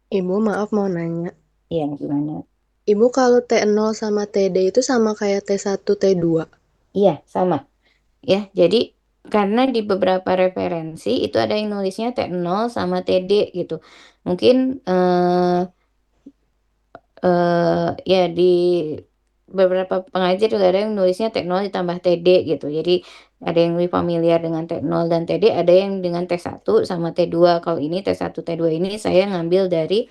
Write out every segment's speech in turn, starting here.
Ibu, maaf mau nanya. Iya, gimana? Ibu kalau T0 sama TD itu sama kayak T1, T2? Iya, sama. Ya, jadi karena di beberapa referensi itu ada yang nulisnya T0 sama TD gitu. Mungkin ya di beberapa pengajar juga ada yang nulisnya T0 ditambah TD gitu. Jadi ada yang lebih familiar dengan T0 dan TD, ada yang dengan T1 sama T2. Kalau ini T1 T2 ini saya ngambil dari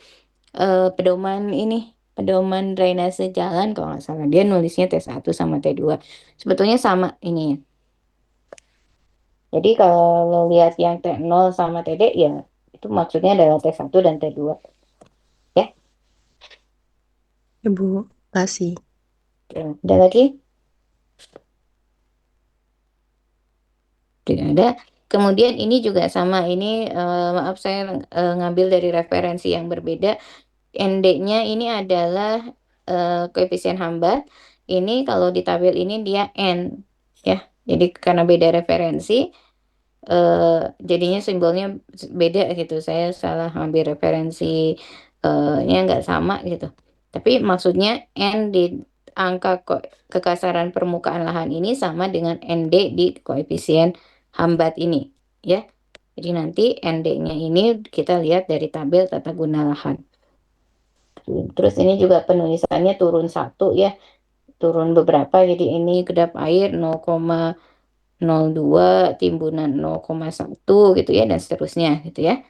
pedoman ini, pedoman drainase jalan kalau nggak salah. Dia nulisnya T1 sama T2. Sebetulnya sama ini. Jadi kalau lihat yang T0 sama TD ya itu maksudnya adalah T1 dan T2 ya. Ibu, kasih. Oke, ada lagi? Tidak ada. Kemudian ini juga sama, ini maaf saya ngambil dari referensi yang berbeda. ND-nya ini adalah koefisien hambat. Ini kalau di tabel ini dia N ya. Jadi karena beda referensi, jadinya simbolnya beda gitu. Saya salah ambil referensi nya nggak sama gitu. Tapi maksudnya N di angka kekasaran permukaan lahan ini sama dengan ND di koefisien hambat ini ya. Jadi nanti ND-nya ini kita lihat dari tabel tata guna lahan. Terus ini juga penulisannya turun satu ya, turun beberapa. Jadi ini kedap air 0,02, timbunan 0,1 gitu ya, dan seterusnya gitu ya.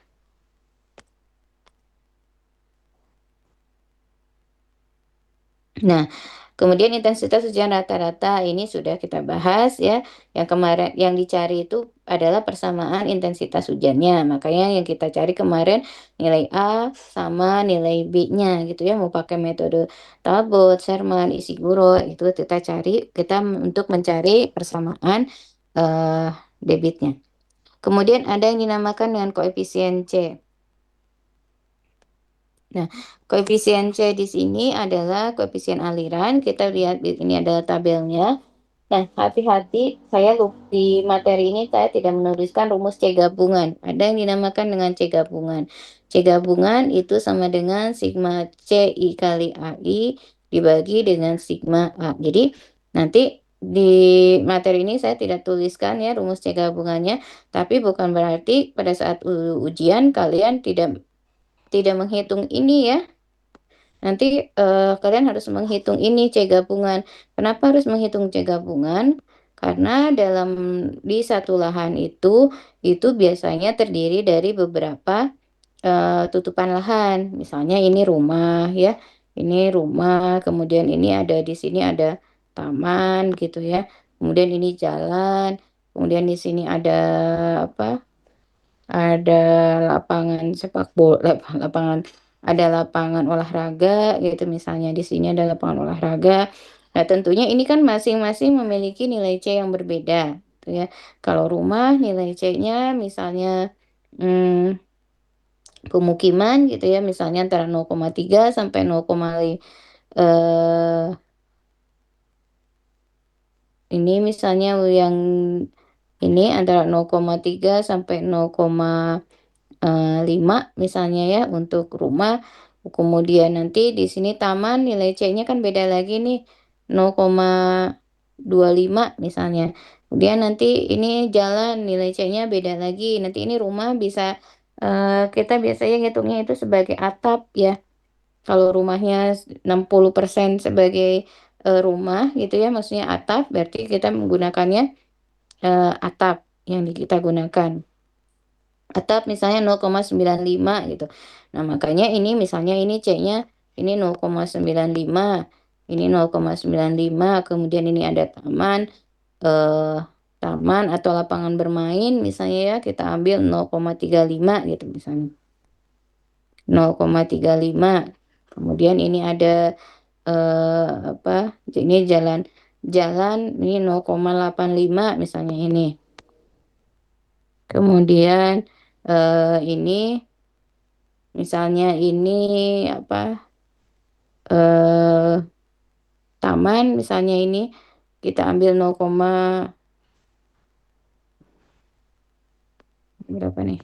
Nah, kemudian intensitas hujan rata-rata ini sudah kita bahas ya. Yang kemarin yang dicari itu adalah persamaan intensitas hujannya. Makanya yang kita cari kemarin nilai A sama nilai B-nya gitu ya. Mau pakai metode Talbot, Sherman, Ishiguro itu kita cari untuk mencari persamaan eh, debitnya. Kemudian ada yang dinamakan dengan koefisien C. Nah, koefisien C di sini adalah koefisien aliran. Kita lihat ini adalah tabelnya. Nah, hati-hati, saya di materi ini saya tidak menuliskan rumus C gabungan. Ada yang dinamakan dengan C gabungan. C gabungan itu sama dengan sigma CI kali AI dibagi dengan sigma A. Jadi, nanti di materi ini saya tidak tuliskan ya rumus C gabungannya, tapi bukan berarti pada saat ujian kalian tidak menghitung ini ya. Nanti kalian harus menghitung ini C gabungan. Kenapa harus menghitung C gabungan? Karena di satu lahan itu biasanya terdiri dari beberapa tutupan lahan. Misalnya ini rumah ya, ini rumah. Kemudian ini ada di sini ada taman gitu ya. Kemudian ini jalan. Kemudian di sini ada apa? Ada lapangan sepak bola, lapangan, ada lapangan olahraga gitu, misalnya di sini ada lapangan olahraga. Nah, tentunya ini kan masing-masing memiliki nilai C yang berbeda, gitu ya. Kalau rumah nilai C-nya misalnya hmm, pemukiman gitu ya, misalnya antara 0,3 sampai 0,5 ini misalnya yang ini antara 0,3 sampai 0,5 misalnya ya untuk rumah. Kemudian nanti di sini taman nilai C-nya kan beda lagi nih 0,25 misalnya. Kemudian nanti ini jalan nilai C-nya beda lagi. Nanti ini rumah bisa kita biasanya ngitungnya itu sebagai atap ya. Kalau rumahnya 60% sebagai rumah gitu ya, maksudnya atap, berarti kita menggunakannya atap yang kita gunakan. Atap misalnya 0,95 gitu. Nah, makanya ini misalnya ini C-nya ini 0,95, ini 0,95, kemudian ini ada eh taman atau lapangan bermain misalnya ya, kita ambil 0,35 gitu misalnya. 0,35. Kemudian ini ada apa? Ini jalan jalan ini 0,85 misalnya ini. Kemudian ini misalnya ini apa? eh Taman misalnya ini kita ambil 0, berapa nih?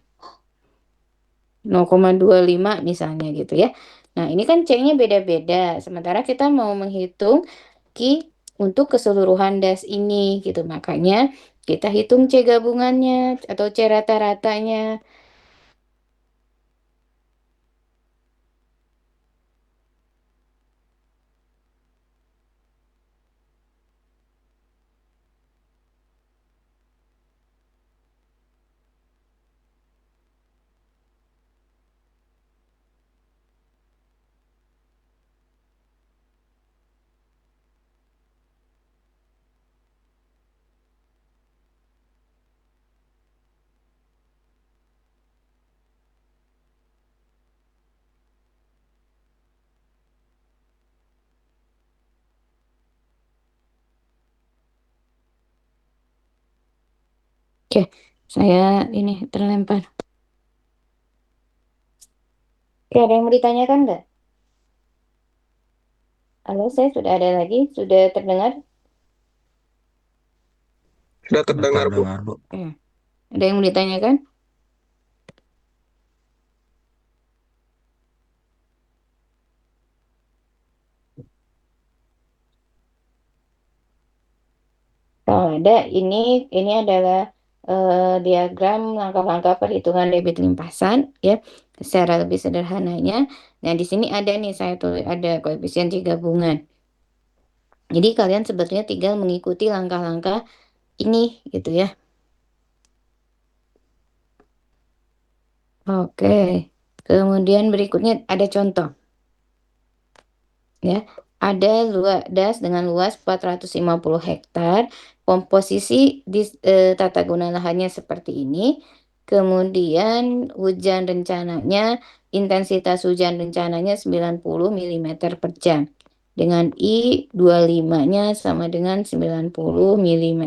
0,25 misalnya gitu ya. Nah, ini kan C-nya beda-beda. Sementara kita mau menghitung Ki untuk keseluruhan das ini gitu. Makanya kita hitung C gabungannya atau C rata-ratanya. Oke, saya ini terlempar. Oke, ada yang mau ditanyakan nggak? Halo, saya sudah ada lagi, sudah terdengar? Sudah Sudah terdengar, Bu. terdengar, Bu. Oke. Ada yang mau ditanyakan? Kalau ada, ini adalah diagram langkah-langkah perhitungan debit limpasan ya, secara lebih sederhananya. Nah, di sini ada nih saya tulis ada koefisien C gabungan. Jadi kalian sebetulnya tinggal mengikuti langkah-langkah ini gitu ya. Oke. Kemudian berikutnya ada contoh. Ya, ada das dengan luas 450 hektar, komposisi di tata guna lahannya seperti ini. Kemudian hujan rencananya, intensitas hujan rencananya 90 mm per jam. Dengan I 25-nya sama dengan 90 mm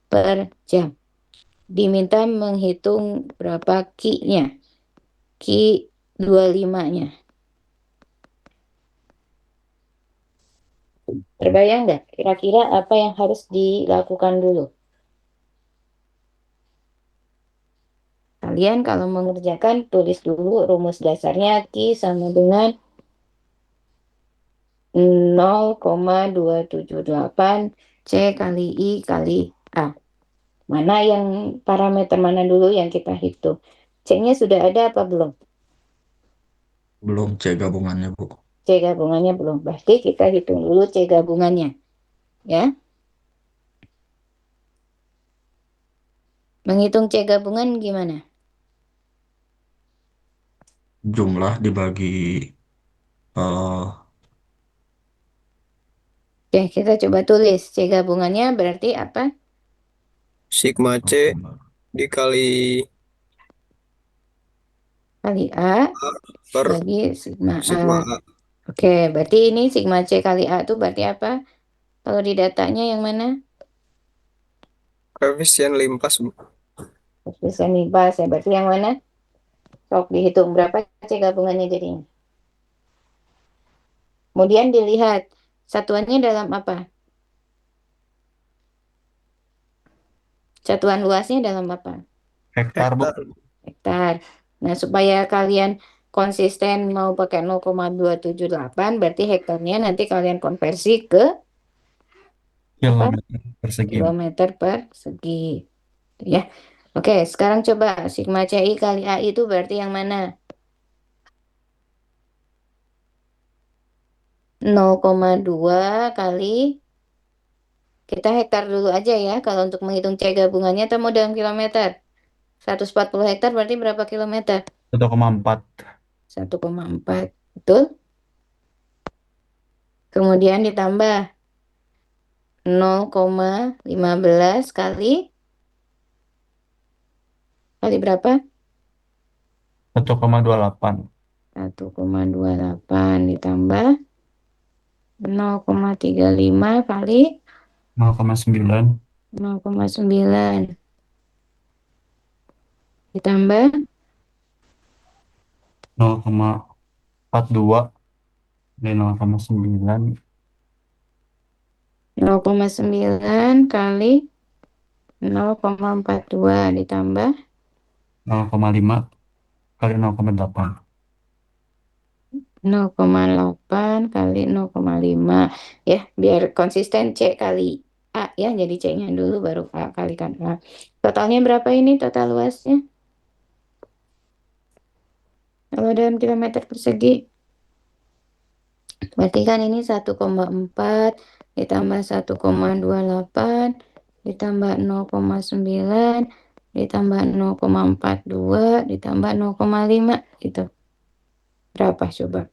per jam. Diminta menghitung berapa Ki-nya. Ki 25-nya. Terbayang nggak kira-kira apa yang harus dilakukan dulu? Kalian kalau mengerjakan tulis dulu rumus dasarnya Q sama dengan 0,278 C kali I kali A. Mana yang parameter mana dulu yang kita hitung? C-nya sudah ada apa belum? Belum C gabungannya, Bu. C gabungannya belum. Berarti kita hitung dulu C gabungannya. Ya, menghitung C gabungan gimana? Jumlah dibagi eh Oke, kita coba tulis C gabungannya berarti apa? Sigma C dikali Kali A A per bagi sigma A. sigma A. Oke, berarti ini sigma C kali A itu berarti apa? Kalau di datanya yang mana? Koefisien limpas, Bu. Koefisien limbas ya, berarti yang mana? Sok dihitung berapa C gabungannya jadinya. Kemudian dilihat satuannya dalam apa? Satuan luasnya dalam apa? hektar, Bu. Hektar. Hektar. Nah, supaya kalian konsisten mau pakai 0,278, berarti hektarnya nanti kalian konversi ke apa? Kilometer persegi, Bu. Kilometer persegi. Ya. Oke, sekarang coba sigma CI kali A itu berarti yang mana? 0,2 kali kita hektar dulu aja ya. Kalau untuk menghitung C gabungannya kita mau dalam kilometer. 140 hektar berarti berapa kilometer? 1,4. 1,4. Betul? Kemudian ditambah 0,15 kali berapa? 1,28. 1,28 ditambah 0,35 kali 0,9. 0,9 ditambah 0,42 dari 0,9. 0,9 kali 0,42 ditambah 0,5 kali 0,8. 0,8 kali 0,5 ya, biar konsisten C kali A ya, jadi C-nya dulu baru A kalikan A. Totalnya berapa ini total luasnya? Kalau dalam kilometer persegi. Berarti kan ini 1,4 ditambah 1,28 ditambah 0,9 ditambah 0,42 ditambah 0,5 itu. Berapa coba?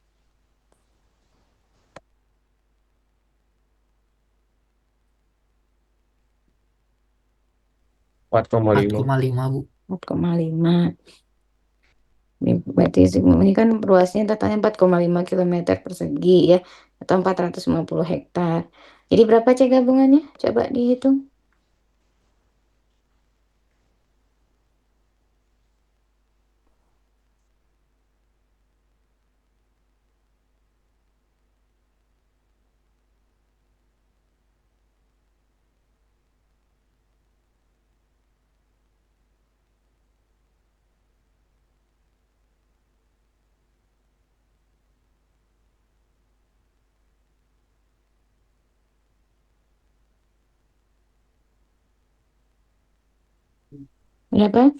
4,5. 4,5 Bu. 4,5. Ini berarti ini kan luasnya totalnya 4,5 kilometer persegi ya, atau 450 hektar. Jadi berapa C gabungannya? Coba dihitung. Berapa?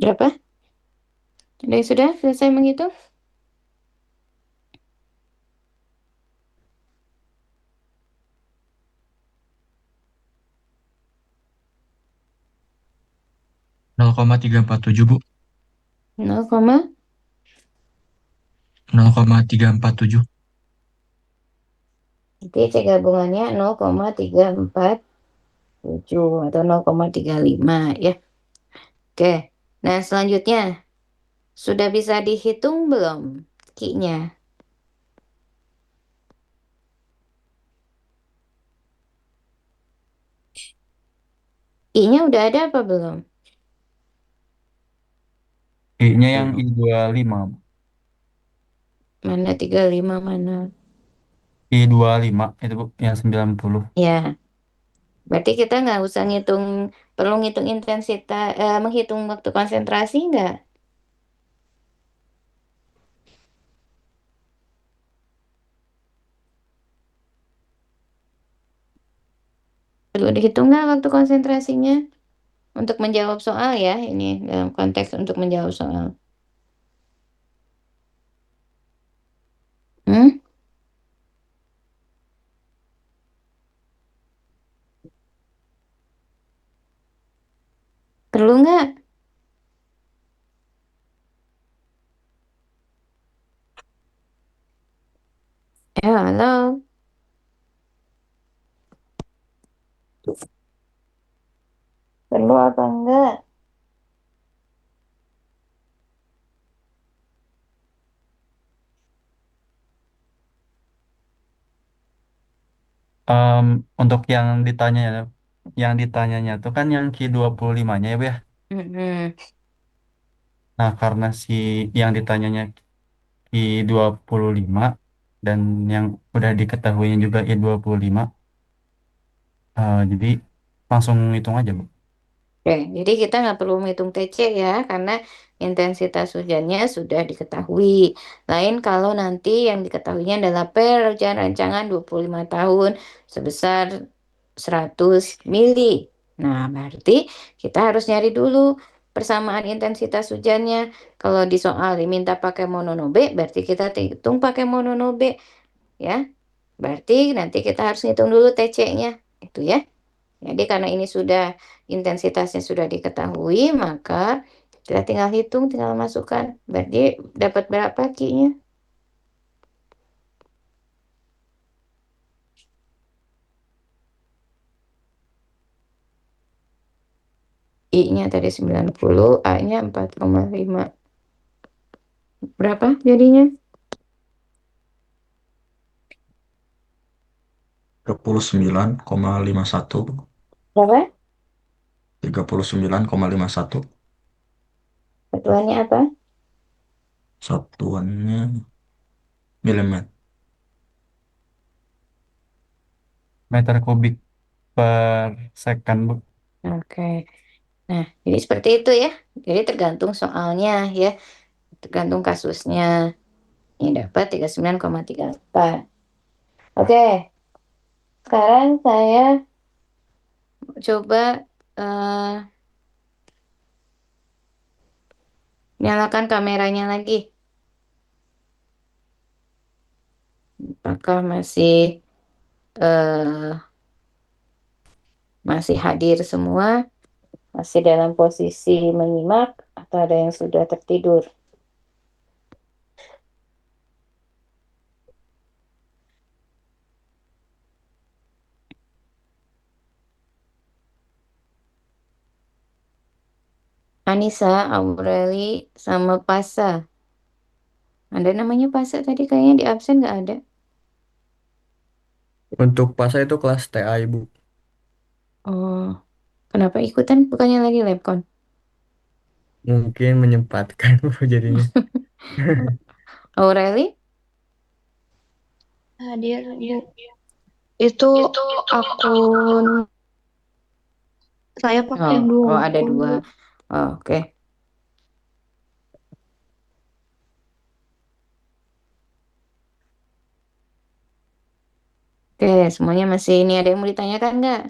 Berapa? Ada yang sudah selesai menghitung? 0,347 Bu. 0, 0,347. Jadi C gabungannya 0,347 atau 0,35 ya. Oke. Nah, selanjutnya sudah bisa dihitung belum Ki-nya? I-nya udah ada apa belum? I-nya yang I25. Mana 35 mana? I25 itu Bu, yang 90. Ya, berarti kita nggak usah ngitung, perlu ngitung intensitas, menghitung waktu konsentrasi nggak? Perlu dihitung nggak waktu konsentrasinya? Untuk menjawab soal ya, ini dalam konteks untuk menjawab soal. Hmm? Perlu nggak? Ya, halo. Perlu apa enggak? Em, untuk yang ditanyanya itu kan yang Q25-nya ya Bu ya. Mm-mm. Nah, karena yang ditanyanya I25 dan yang udah diketahuinya juga I25, jadi langsung hitung aja Bu. Oke, jadi kita nggak perlu menghitung TC ya, karena intensitas hujannya sudah diketahui. Lain kalau nanti yang diketahuinya adalah rancangan 25 tahun sebesar 100 mili. Nah, berarti kita harus nyari dulu persamaan intensitas hujannya. Kalau di soal diminta pakai mononobe, berarti kita hitung pakai mononobe ya. Berarti nanti kita harus hitung dulu TC-nya. Itu ya. Jadi karena ini sudah intensitasnya sudah diketahui, maka Kita tinggal hitung, tinggal masukkan. Berarti dapat berapa Q-nya? I-nya tadi 90, A-nya 4,5. Berapa jadinya? 39,51. Berapa? 39,51. Satuannya apa? Satuannya milimeter. Meter kubik per second, Bu. Oke. Nah, jadi seperti itu ya. Jadi tergantung soalnya ya, tergantung kasusnya. Ini dapat 39,38. Oke, sekarang saya coba eh, nyalakan kameranya lagi. Apakah eh, masih hadir semua? Masih dalam posisi menyimak atau ada yang sudah tertidur? Anissa, Aureli, sama Pasa. Ada namanya Pasa tadi kayaknya di absen nggak ada. Untuk PASA itu kelas TA, Ibu. Oh, kenapa ikutan? Bukannya lagi labcon? Mungkin menyempatkan Bu jadinya. Aureli? Hadir, Bu. Itu akun saya pakai Oh, dua oh ada akun, dua. Bu. Oh, oke. Oke, semuanya masih ini. Ada yang mau ditanyakan nggak?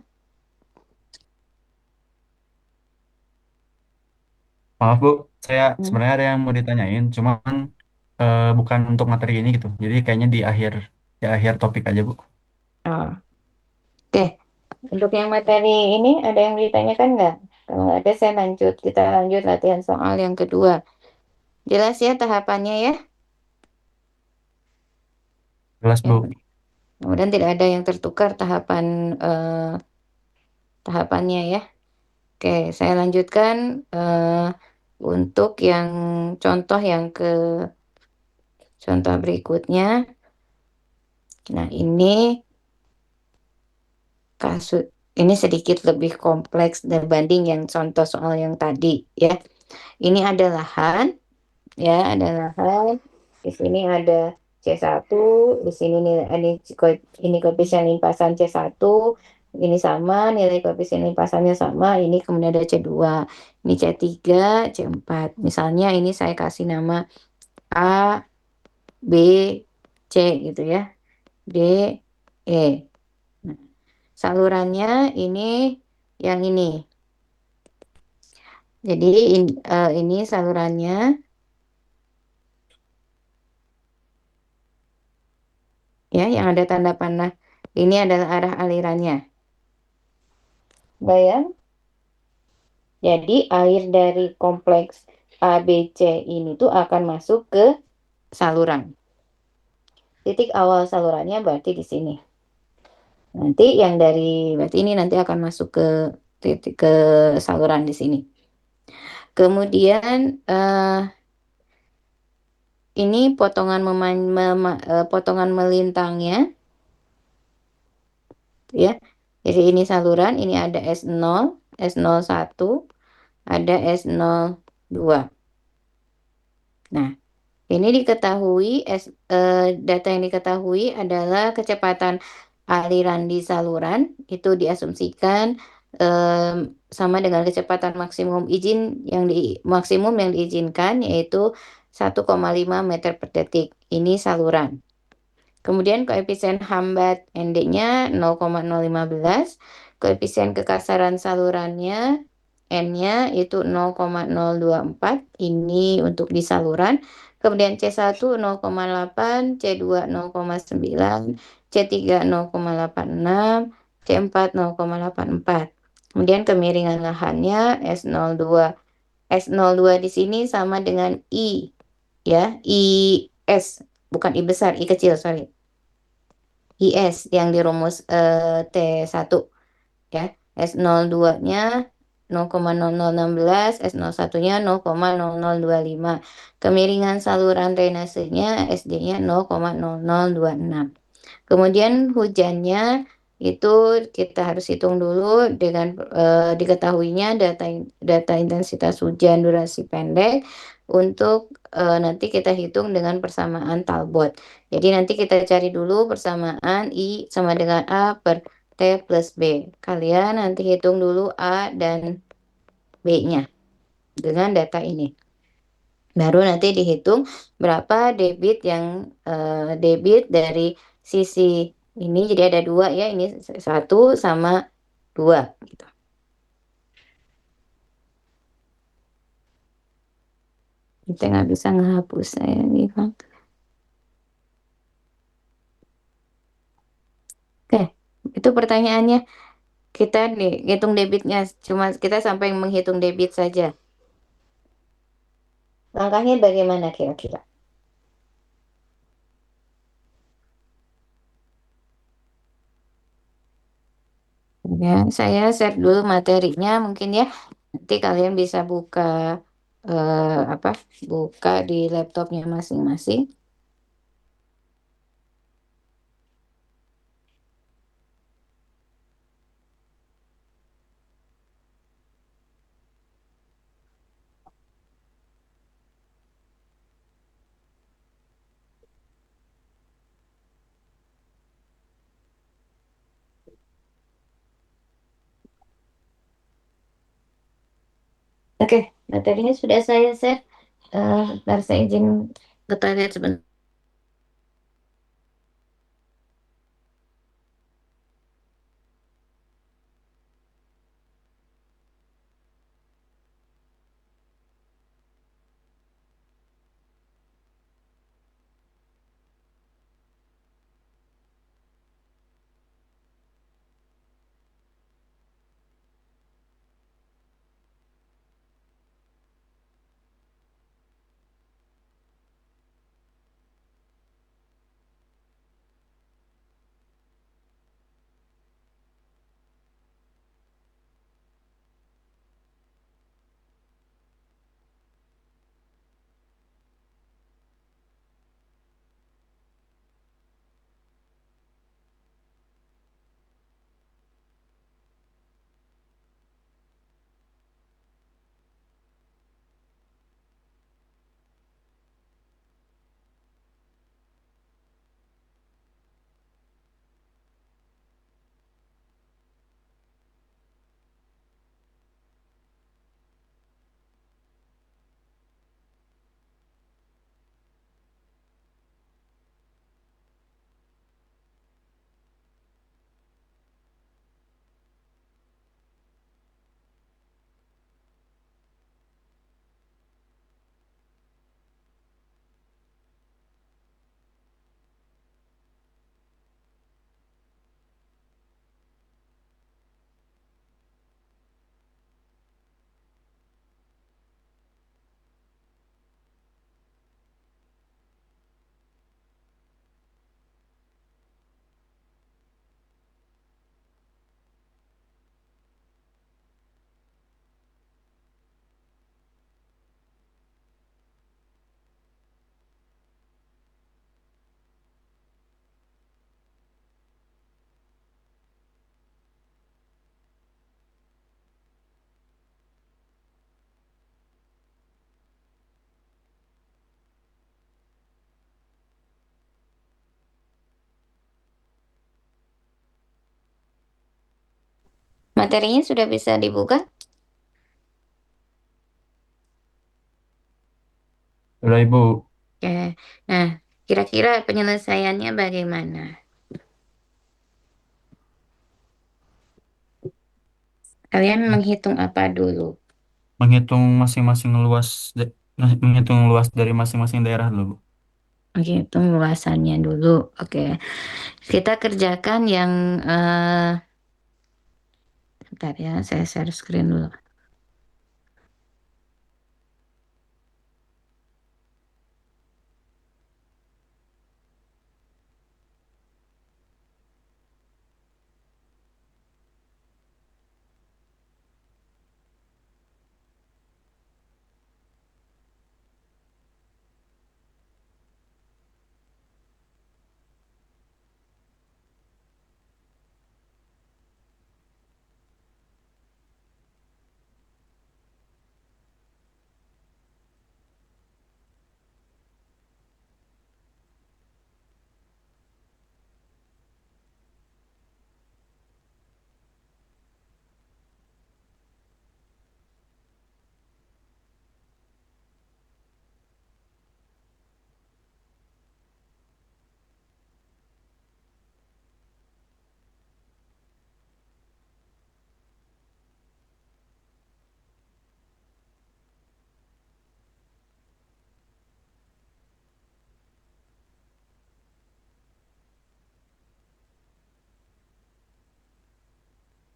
Maaf, Bu. Saya Hmm. sebenarnya ada yang mau ditanyain, cuman bukan untuk materi ini gitu. Jadi kayaknya di akhir topik aja, Bu. Oh, oke. Untuk yang materi ini ada yang mau ditanyakan nggak? Kalau nggak ada, saya lanjut. Kita lanjut latihan soal yang kedua. Jelas ya tahapannya ya? Jelas, Ya. Bu. Kemudian tidak ada yang tertukar tahapannya ya. Oke, saya lanjutkan untuk yang contoh berikutnya. Nah, kasus ini sedikit lebih kompleks dibanding yang contoh soal yang tadi ya. Ini ada lahan ya, ada lahan. Di sini ada C1, di sini nilai ini koefisien limpasan C1, ini sama, nilai koefisien limpasannya sama, ini kemudian ada C2, ini C3, C4. Misalnya ini saya kasih nama A, B, C gitu ya. D, E. Nah, salurannya ini yang ini. Jadi ini salurannya ya yang ada tanda panah. Ini adalah arah alirannya. Bayang? Jadi air dari kompleks ABC ini tuh akan masuk ke saluran. Titik awal salurannya berarti di sini. Nanti yang berarti ini nanti akan masuk ke titik ke saluran di sini. Kemudian ini potongan melintangnya ya. Jadi ini saluran, ini ada S0, S01, ada S02. Nah, ini data yang diketahui adalah kecepatan aliran di saluran itu diasumsikan sama dengan kecepatan maksimum yang diizinkan yaitu 1,5 meter per detik. Ini saluran. Kemudian koefisien hambat ND-nya 0,015, koefisien kekasaran salurannya N-nya itu 0,024, ini untuk di saluran. Kemudian C1 0,8, C2 0,9, C3 0,86, C4 0,84. Kemudian kemiringan lahannya S02 S02 di sini sama dengan I, ya, IS, bukan I besar, I kecil, sorry. IS yang dirumus T1, ya. S02-nya 0,0016, S01-nya 0,0025. Kemiringan saluran drainasenya SD-nya 0,0026. Kemudian hujannya itu kita harus hitung dulu dengan diketahuinya data intensitas hujan durasi pendek untuk nanti kita hitung dengan persamaan Talbot. Jadi nanti kita cari dulu persamaan I sama dengan A per T plus B. Kalian nanti hitung dulu A dan B-nya dengan data ini. Baru nanti dihitung berapa debit yang debit dari sisi ini. Jadi ada dua ya, ini 1 sama 2 gitu. Kita nggak bisa ngehapus saya nih, Bang. Oke, itu pertanyaannya. Kita nih hitung debitnya, cuma kita sampai menghitung debit saja. Langkahnya bagaimana kira-kira? Ya, saya share dulu materinya mungkin ya. Nanti kalian bisa buka apa? Buka di laptopnya masing-masing. Oke, materinya sudah saya share. Ntar saya izin ke toilet sebentar. Materinya sudah bisa dibuka? Udah Ibu, Oke. Nah, kira-kira penyelesaiannya bagaimana? Kalian menghitung apa dulu? menghitung masing-masing menghitung luas dari masing-masing daerah dulu, Bu. Menghitung luasannya dulu. Oke. Kita kerjakan yang bentar ya, saya share screen dulu.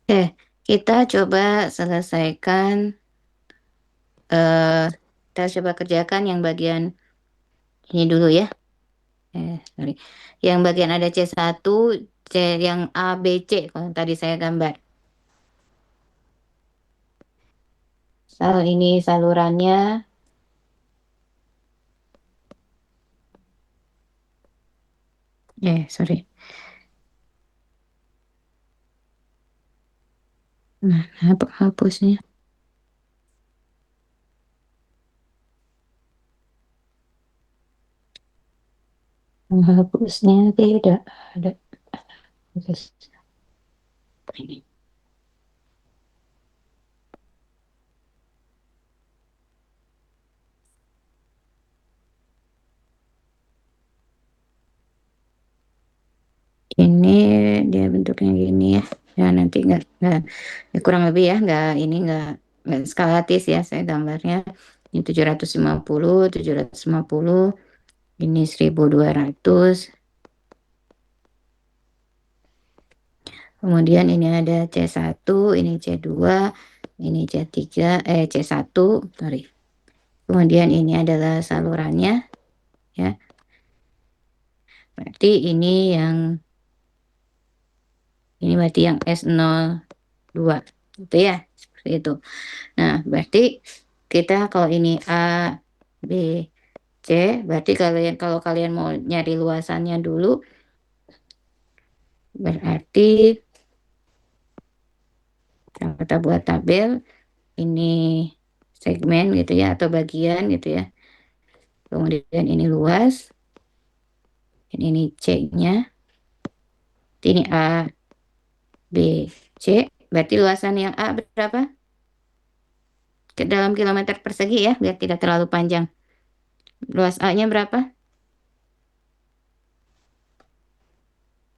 Oke, kita coba selesaikan, eh kita coba kerjakan yang bagian ini dulu ya. Sorry. Yang bagian ada C1, yang A, B, C, kalau tadi saya gambar. Ini salurannya. Sorry. Nah, hapusnya. Hapusnya tidak ada. Hapus. Ini. Ini dia bentuknya gini ya. Ya nanti nggak ya kurang lebih ya nggak skalatis ya saya gambarnya. Ini 750, ini 1200. Kemudian ini ada C1, ini C2, ini C3, C1, sorry. Kemudian ini adalah salurannya ya. Berarti ini berarti yang S02 gitu ya, seperti itu. Nah, berarti kita kalau ini A, B, C, berarti kalau kalian mau nyari luasannya dulu, berarti kita buat tabel ini segmen gitu ya atau bagian gitu ya. Kemudian ini luas, ini C-nya, ini A, B, C, berarti luasan yang A berapa? Ke dalam kilometer persegi ya, biar tidak terlalu panjang. Luas A-nya berapa?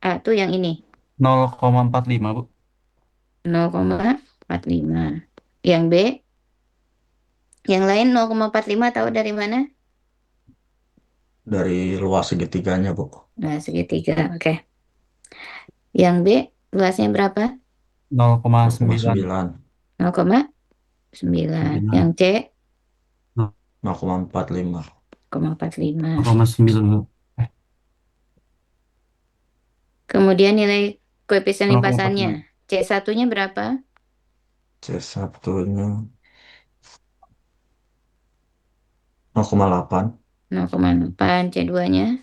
A tuh yang ini, 0,45, Bu. 0,45. Yang B, yang lain 0,45 tahu dari mana? Dari luas segitiganya, Bu. Nah, segitiga, oke. Yang B, luasnya berapa? 0,9. 0,9. 0,9. Yang C, 0,45. 0,45. 0,9, Bu. Kemudian nilai koefisien 0,45. limpasannya. C1-nya berapa? C1-nya 0,8. 0,8. C2-nya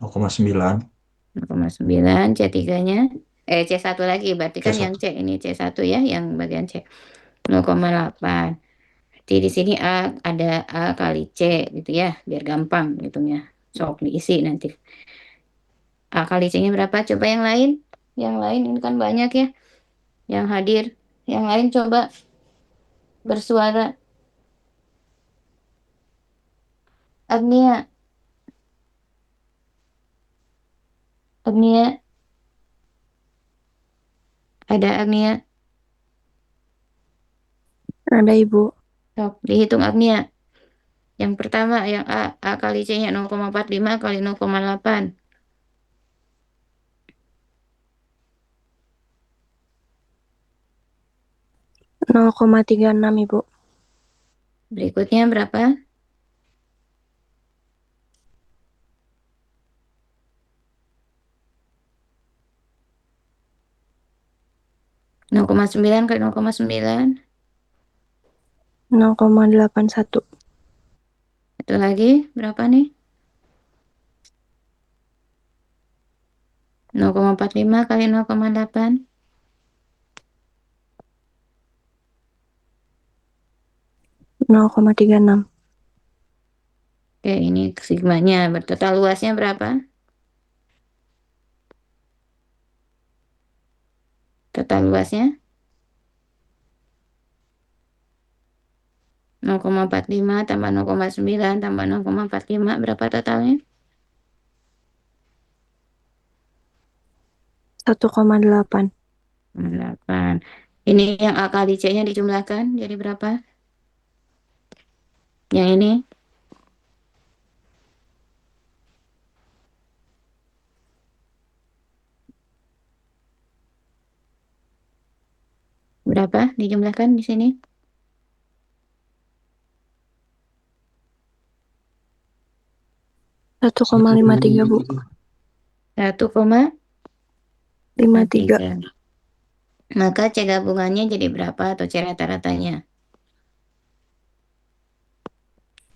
0,9. 0,9. C3-nya C1 lagi, berarti kan yang C1. C ini C1 ya, yang bagian C 0,8. Jadi di sini ada A kali C gitu ya, biar gampang hitungnya. Sok diisi nanti. A kali C-nya berapa? Coba yang lain. Yang lain ini kan banyak ya yang hadir. Yang lain coba bersuara. Agnia, Agnia, ada Agnia. Ada Ibu. Sok dihitung Agnia. Yang pertama yang A kali C-nya 0,45 kali 0,8. 0,36 Ibu. Berikutnya berapa? 0,9 kali 0,9. 0,81. Satu lagi berapa nih? 0,45 kali 0,8. 0,36. Oke, ini sigmanya. Total luasnya berapa? Total luasnya 0,45 tambah 0,9 tambah 0,45 berapa totalnya? 1,8. 8. Ini yang A kali C-nya dijumlahkan jadi berapa? Yang ini Berapa dijumlahkan di sini? 1,53 Bu. 1,53. 53. Maka C gabungannya jadi berapa atau C rata-ratanya?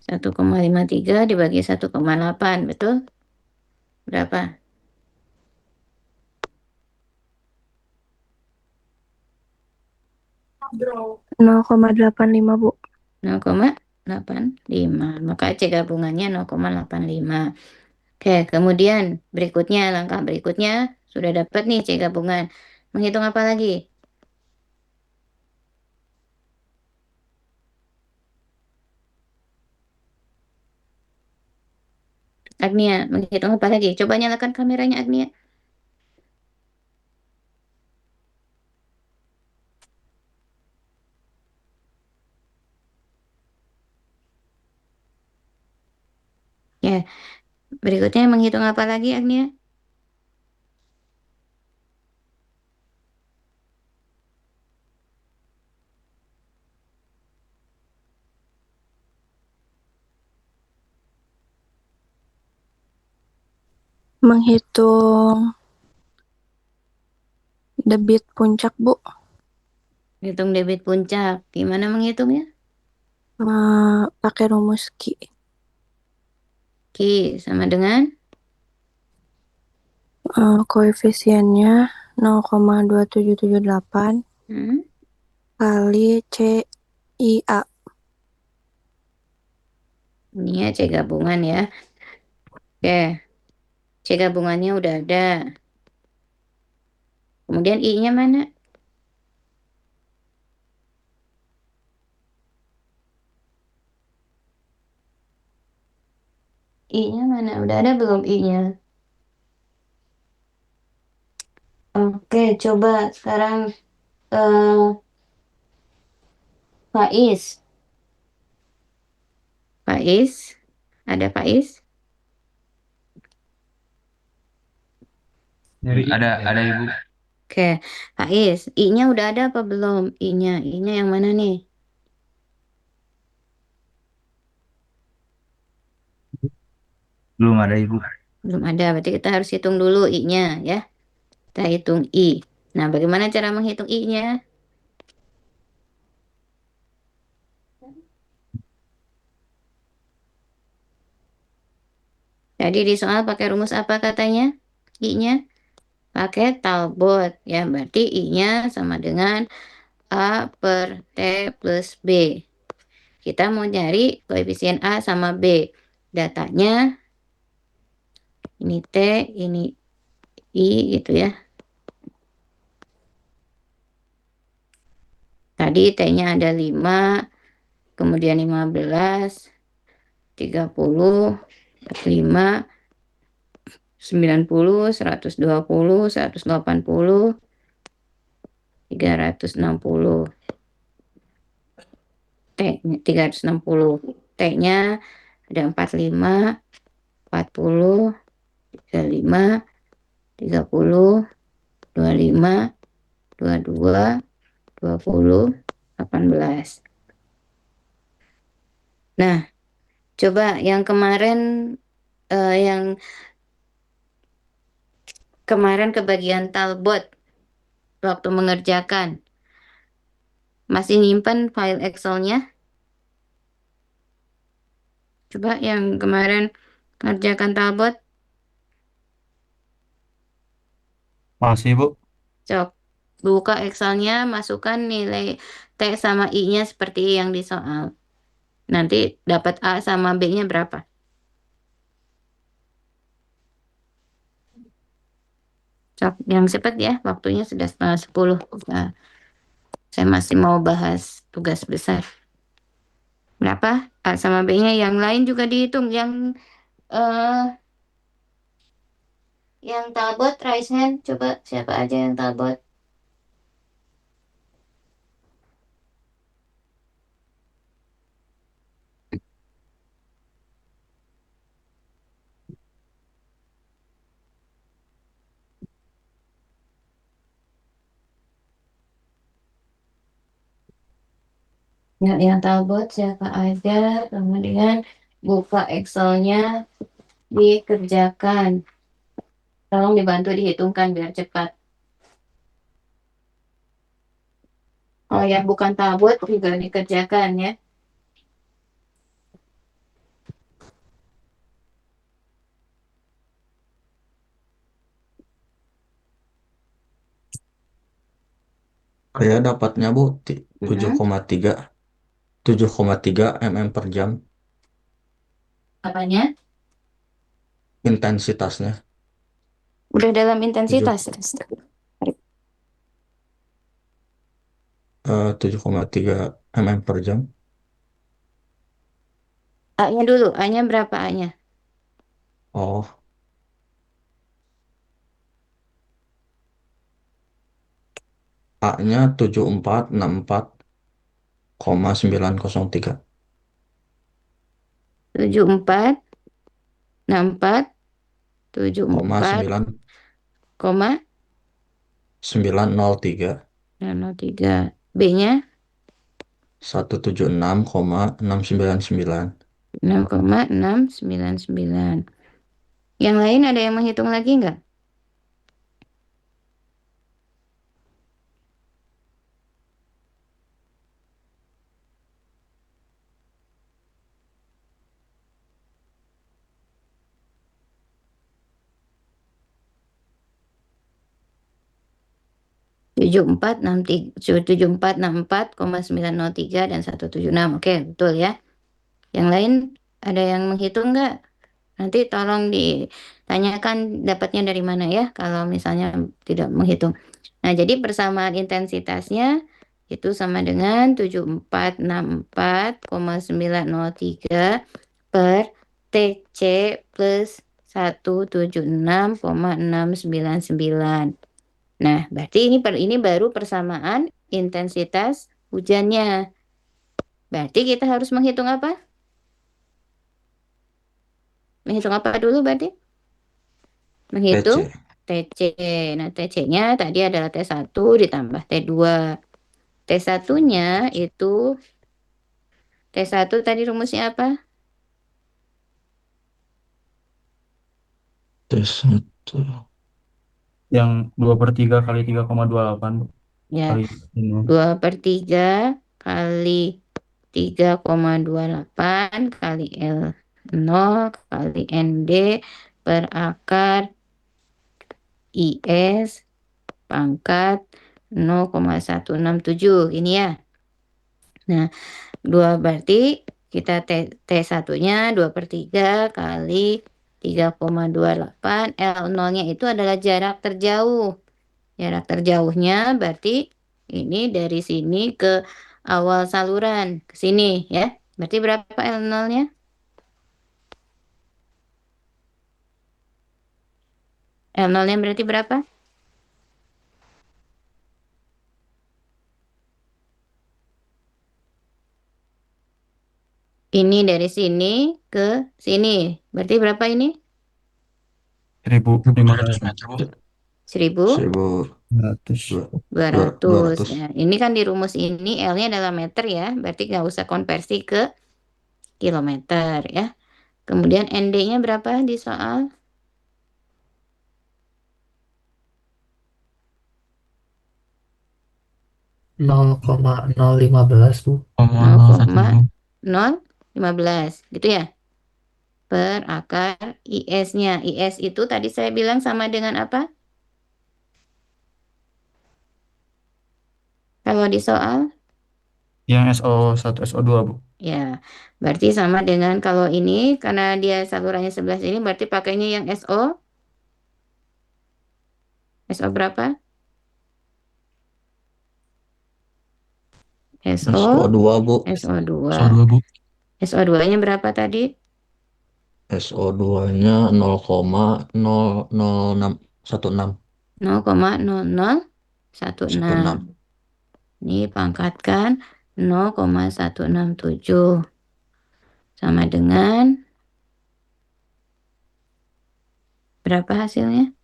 1,53 dibagi 1,8, betul? Berapa? 0,85 Bu. 0,85. Maka C gabungannya 0,85. Oke, kemudian berikutnya, langkah berikutnya sudah dapat nih C gabungan. Menghitung apa lagi? Agnia, menghitung apa lagi? Coba nyalakan kameranya Agnia. Ya, berikutnya menghitung apa lagi Agnia? Menghitung debit puncak Bu. Hitung debit puncak. Gimana menghitungnya? Pakai rumus Ki. Ki sama dengan Koefisiennya 0,2778 kali CIA. ini ya C gabungan ya. Oke, C gabungannya udah ada. Kemudian I-nya mana? I-nya mana? Udah ada belum I-nya? Oke, coba sekarang Faiz. Faiz, ada Faiz? Ada Ibu. Oke, Faiz, I-nya udah ada apa belum? I-nya yang mana nih? Belum ada Ibu. Belum ada, berarti kita harus hitung dulu I-nya ya. Kita hitung I. Nah, bagaimana cara menghitung I-nya? Jadi di soal pakai rumus apa katanya? I-nya? Pakai Talbot. Ya, berarti I-nya sama dengan A per T plus B. Kita mau cari koefisien A sama B. Datanya, ini T, ini I gitu ya. Tadi T-nya ada 5, kemudian 15, 30, 45, 90, 120, 180, 360. T-nya 360. T-nya ada 45, 40, 35, 30, 25, 22, 20, 18. Nah, coba yang kemarin kebagian Talbot waktu mengerjakan. Masih nyimpan file Excel-nya? Coba yang kemarin ngerjakan Talbot, Masih Bu. cok buka Excel-nya, masukkan nilai T sama I-nya seperti yang di soal. Nanti dapat A sama B-nya berapa? Cok, yang cepat ya, waktunya sudah 9:30. Nah, saya masih mau bahas tugas besar. Berapa? A sama B-nya yang lain juga dihitung. Yang Talbot, raise hand. Coba siapa aja yang Talbot? Ya, yang Talbot siapa aja, kemudian buka Excelnya, dikerjakan. Tolong dibantu dihitungkan biar cepat. Oh ya, bukan Talbot juga dikerjakan ya. Saya dapatnya Bu Mm-mm. 7,3 mm per jam Apanya? intensitasnya. Udah dalam 7 intensitas. 7,3 mm per jam. A-nya dulu, A-nya berapa A-nya? Oh, A-nya 7464,903. 74, 64, Koma 74, 9 koma 903 3. B-nya 176,699. 6,699. Yang lain ada yang menghitung lagi nggak? Tujuh empat enam tiga, 7464,903 dan 176. Oke, betul ya. Yang lain ada yang menghitung nggak? Nanti tolong ditanyakan dapatnya dari mana ya kalau misalnya tidak menghitung. Nah, jadi persamaan intensitasnya itu sama dengan 7464,903 per TC plus 176,699. Nah, berarti ini baru persamaan intensitas hujannya. Berarti kita harus menghitung apa? Menghitung apa dulu berarti? Menghitung TC. TC. Nah, TC-nya tadi adalah T1 ditambah T2. T1-nya itu, T1 tadi rumusnya apa? T1. Yang 2/3 kali 3,28 Bu. Ya, Kali ini. 2/3 kali 3,28 kali L0 kali ND per akar IS pangkat 0,167 ini ya. Nah, 2 berarti kita T1-nya 2/3 kali 3,28. L0-nya itu adalah jarak terjauh. Jarak terjauhnya berarti ini dari sini ke awal saluran, ke sini ya. Berarti berapa L0-nya? L0-nya berarti berapa? Ini dari sini ke sini. Berarti berapa ini? 1.500 meter, Bu. 1200. 1.200. Ya, ini kan di rumus ini L-nya adalah meter ya. Berarti nggak usah konversi ke kilometer ya. Kemudian ND-nya berapa di soal? 0,015 Bu. 0,015 gitu ya. Per akar IS-nya. IS itu tadi saya bilang sama dengan apa? Kalau di soal? Yang SO1 SO2 Bu. Ya, berarti sama dengan kalau ini, karena dia salurannya 11 ini, berarti pakainya yang SO. SO berapa? SO, SO2, Bu. SO2. SO2 Bu. SO2-nya berapa tadi? SO2-nya 0,00616. 0,0016. Ini pangkatkan 0,167. Sama dengan berapa hasilnya?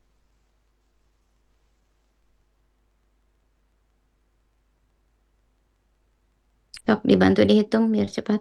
Sok dibantu dihitung biar cepat.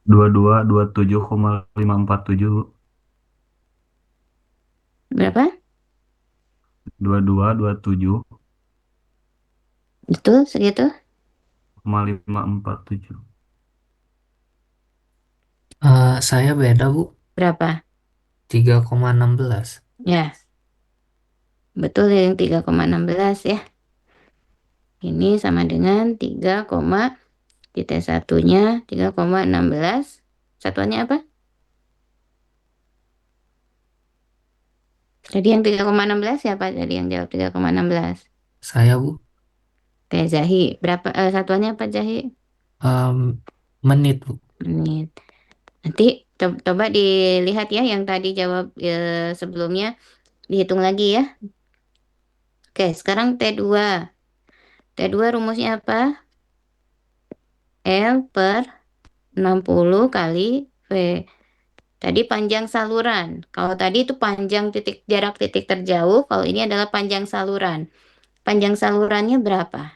Dua dua tujuh koma 547 Bu. Berapa? 2227,547. Betul segitu? Saya beda, Bu. Berapa? 3,16. Ya, betul yang 3,16 ya. Ini sama dengan 3, di T1-nya 3,16. Satuannya apa? Tadi yang 3,16 siapa tadi yang jawab 3,16? Saya, Bu. Teh Zahi. Berapa satuannya apa Zahi? Menit, Bu. Menit. Nanti coba dilihat ya yang tadi jawab sebelumnya, dihitung lagi ya. Oke, sekarang T2. T2 rumusnya apa? L per 60 kali V. Tadi panjang saluran. Kalau tadi itu panjang jarak titik terjauh, kalau ini adalah panjang saluran. Panjang salurannya berapa?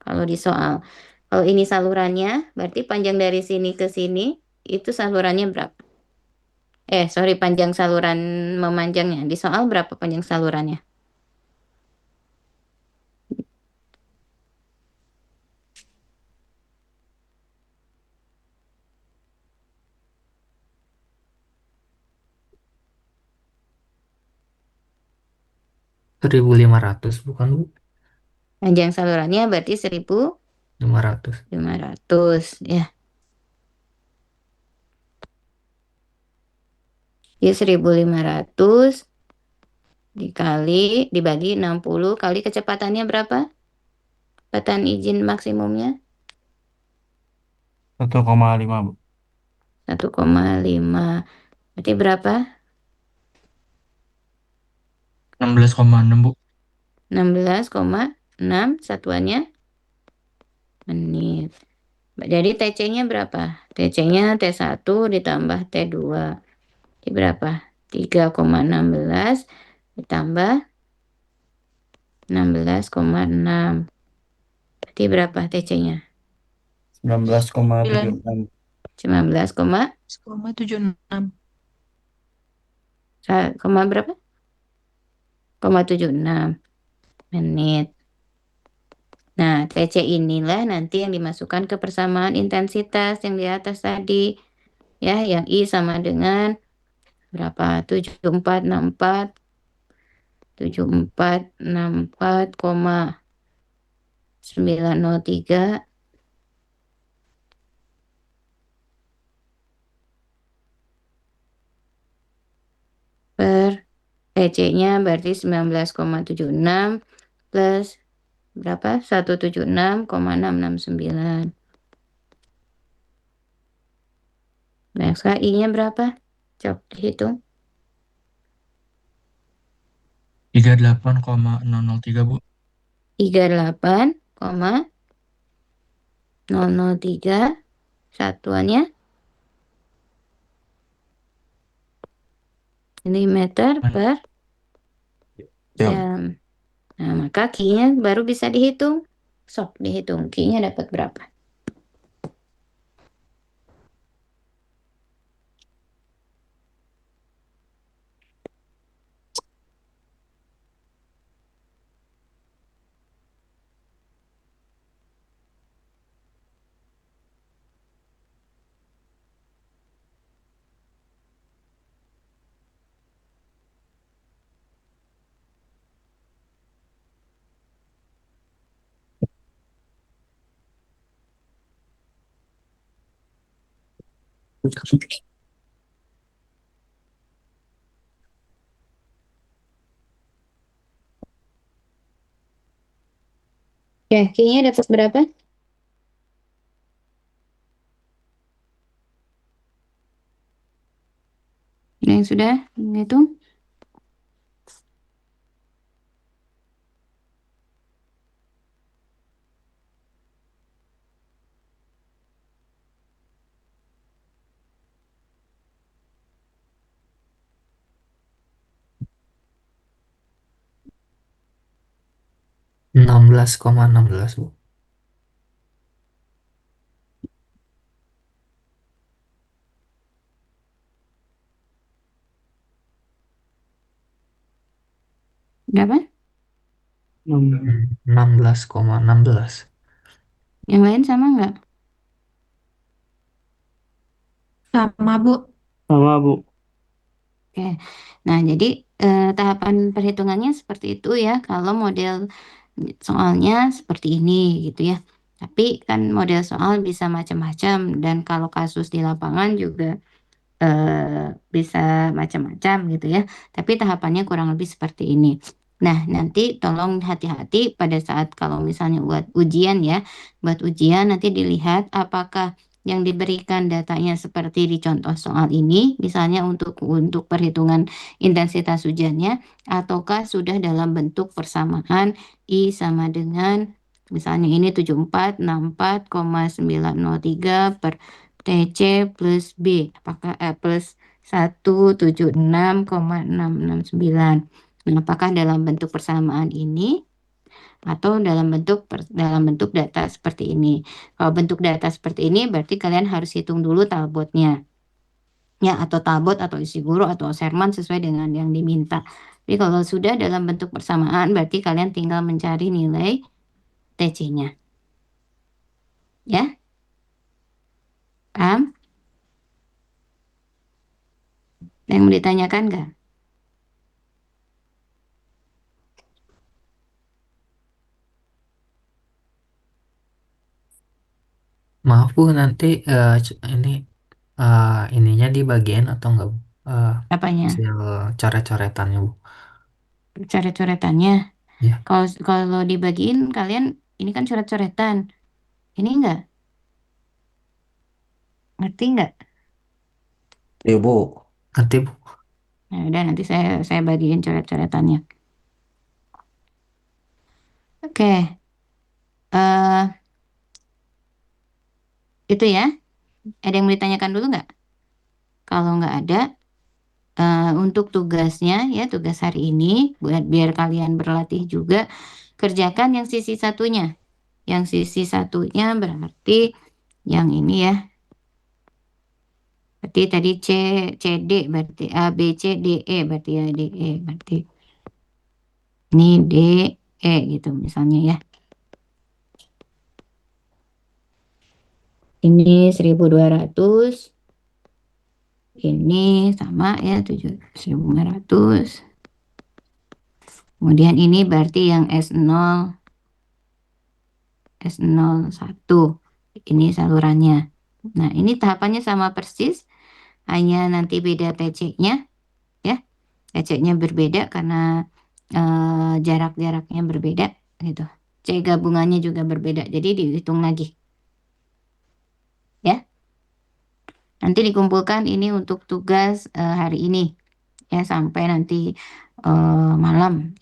Kalau di soal. Kalau ini salurannya, berarti panjang dari sini ke sini, itu salurannya berapa? Sorry, panjang saluran memanjangnya. Di soal berapa panjang salurannya? Seribu 1.500, bukan, Bu? Panjang salurannya berarti 500. 1.500 ya. Ya 1.500 dibagi 60 kali kecepatannya berapa? Kecepatan izin maksimumnya 1,5 Bu. 1,5. Berarti berapa? 16,6 Bu. 16,6 satuannya menit. Jadi TC-nya berapa? TC-nya T1 ditambah T2. Jadi berapa? 3,16 ditambah 16,6. Berarti berapa TC-nya? 19,76. 19, Koma 76. berapa? 76 menit. Nah, TC inilah nanti yang dimasukkan ke persamaan intensitas yang di atas tadi. Ya, yang I sama dengan berapa? 7464 per TC-nya berarti 19,76 plus berapa? 176,669. Nah, sekarang I-nya berapa? Coba dihitung. 38,003 Bu. 38,003 satuannya milimeter per Jam. jam. Nah, maka Q-nya baru bisa dihitung. Sok dihitung. Q-nya dapat berapa? Ya, Q-nya dapat berapa? yang sudah menghitung? Enam belas koma 16 Bu. Berapa? 16,16. Yang lain sama nggak? Sama, Bu. Sama, Bu. Oke, nah jadi tahapan perhitungannya seperti itu ya. Kalau model soalnya seperti ini gitu ya. Tapi kan model soal bisa macam-macam dan kalau kasus di lapangan juga bisa macam-macam gitu ya. Tapi tahapannya kurang lebih seperti ini. Nah, nanti tolong hati-hati pada saat kalau misalnya buat ujian ya, buat ujian nanti dilihat apakah yang diberikan datanya seperti di contoh soal ini, misalnya untuk perhitungan intensitas hujannya, ataukah sudah dalam bentuk persamaan I sama dengan misalnya ini 7464,903 per TC plus B, apakah plus 176,669. Nah, apakah dalam bentuk persamaan ini atau dalam bentuk data seperti ini? Kalau bentuk data seperti ini berarti kalian harus hitung dulu talbotnya. Ya, atau talbot atau isi guru atau serman sesuai dengan yang diminta. Tapi kalau sudah dalam bentuk persamaan berarti kalian tinggal mencari nilai TC-nya. Ya? Paham? Yang mau ditanyakan nggak? Maaf Bu, nanti ini ininya dibagiin atau enggak Bu? Apanya? Hasil coret-coretannya Bu. Coret-coretannya. Ya. Kalau dibagiin kalian ini kan coret-coretan. Ini enggak? Ngerti enggak? Iya, Bu. Nanti Bu. Nah, udah nanti saya bagiin coret-coretannya. Oke. Itu ya. Ada yang mau ditanyakan dulu nggak? Kalau nggak ada, untuk tugasnya ya tugas hari ini buat biar kalian berlatih juga kerjakan yang sisi satunya. Yang sisi satunya berarti yang ini ya. Berarti tadi CD berarti A B C D E berarti ya D E berarti ini D E gitu misalnya ya. Ini 1.200. Ini sama ya 1.500. Kemudian ini berarti yang S0 S01. Ini salurannya. Nah, ini tahapannya sama persis, hanya nanti beda TC-nya ya. TC-nya berbeda karena jarak-jaraknya berbeda gitu. C gabungannya juga berbeda. Jadi dihitung lagi. Ya. Nanti dikumpulkan ini untuk tugas hari ini ya sampai nanti malam.